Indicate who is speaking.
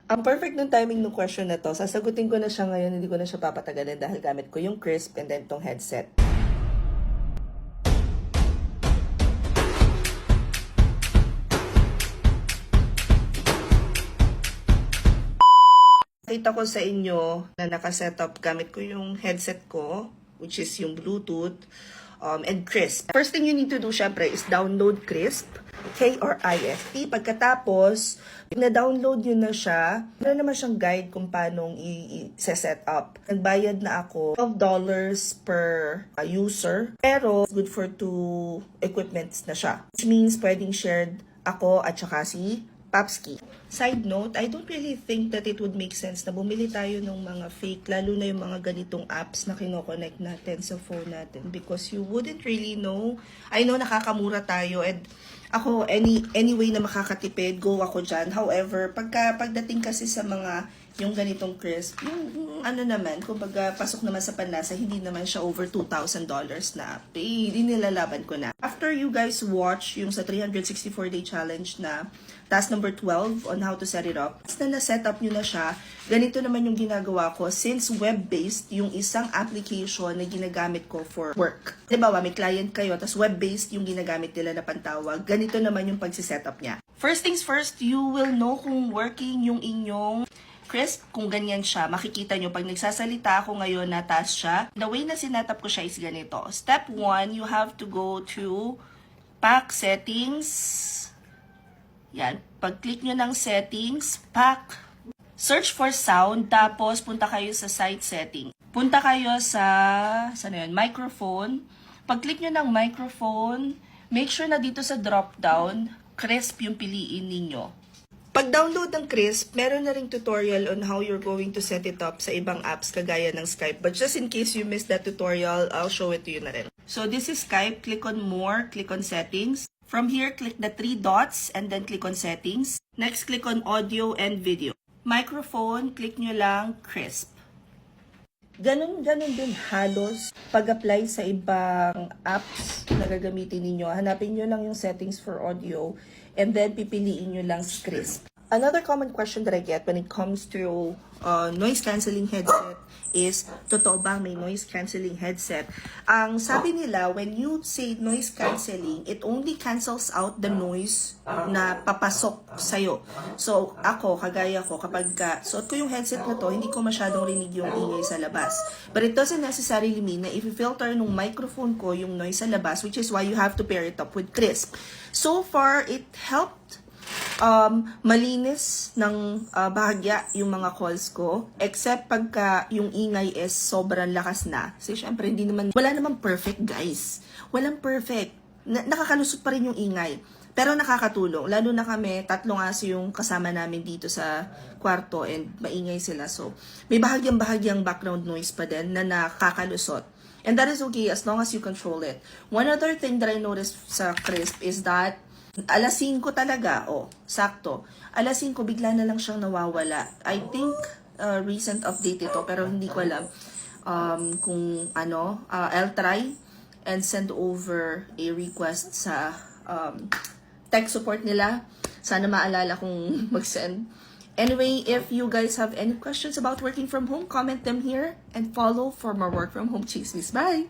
Speaker 1: Ang perfect nung timing ng question na to, sasagutin ko na siya ngayon, hindi ko na siya papatagalin dahil gamit ko yung crisp and then tong headset. Kita ko sa inyo na nakasetup gamit ko yung headset ko, which is yung Bluetooth, and Crisp. First thing you need to do, syempre, is download Crisp, K-R-I-S-P. Pagkatapos, na-download nyo na siya, meron naman siyang guide kung paano i-set up. Nagbayad na ako $12 per user, pero good for 2 equipments na siya. Which means pwedeng shared ako at saka si Papski. Side note, I don't really think that it would make sense na bumili tayo ng mga fake, lalo na yung mga ganitong apps na kinoconnect natin sa phone natin because you wouldn't really know. I know nakakamura tayo and ako, any way na makakatipid, go ako dyan. However, pagdating kasi sa mga yung ganitong crisp, yung ano naman, kumbaga pasok naman sa panlasa, hindi naman siya over $2,000 na app. Hindi nilalaban ko na. After you guys watch yung sa 364-day challenge na task number 12 on how to set it up, na na-set up nyo na siya, ganito naman yung ginagawa ko since web-based yung isang application na ginagamit ko for work. Diba, may client kayo, tas web-based yung ginagamit nila na pantawag, ganito naman yung pagsiset up niya. First things first, you will know kung working yung inyong Crisp, kung ganyan siya, makikita nyo pag nagsasalita ako ngayon na task siya. The way na sinetap ko siya is ganito. Step 1, you have to go to pack settings. Yan, pag-click nyo ng settings, pack, search for sound, tapos punta kayo sa site setting. Punta kayo sa, saan yun, microphone. Pag-click nyo ng microphone, make sure na dito sa drop-down, Crisp yung piliin ninyo. Pag-download ng Crisp, meron na ring tutorial on how you're going to set it up sa ibang apps kagaya ng Skype. But just in case you missed that tutorial, I'll show it to you na rin. So this is Skype. Click on More, click on Settings. From here, click the 3 dots and then click on Settings. Next, click on Audio and Video. Microphone, click nyo lang Crisp. Ganon din halos pag-apply sa ibang apps na gagamitin ninyo. Hanapin nyo lang yung settings for audio and then pipiliin nyo lang Crisp. Another common question that I get when it comes to noise cancelling headset is, totoo ba may noise cancelling headset? Ang sabi nila, when you say noise cancelling, it only cancels out the noise na papasok sa'yo. So, ako, kagaya ko, kapag suot ko yung headset na to, hindi ko masyadong rinig yung ingay sa labas. But it doesn't necessarily mean na if i-filter nung microphone ko yung noise sa labas, which is why you have to pair it up with Crisp. So far, it helped malinis ng bahagya yung mga calls ko, except pagka yung ingay is sobrang lakas na. Kasi syempre wala namang perfect, guys. Walang perfect. Nakakalusot pa rin yung ingay. Pero nakakatulong. Lalo na kami, 3 aso yung kasama namin dito sa kwarto and maingay sila. So, may bahagyang background noise pa din na nakakalusot. And that is okay as long as you control it. One other thing that I noticed sa Crisp is that alas 5 talaga, sakto. Alas 5 bigla na lang siyang nawawala. I think recent update ito pero hindi ko alam kung ano. I'll try and send over a request sa tech support nila. Sana maalala kong mag-send. Anyway, if you guys have any questions about working from home, comment them here and follow for more work from home chismis. Bye!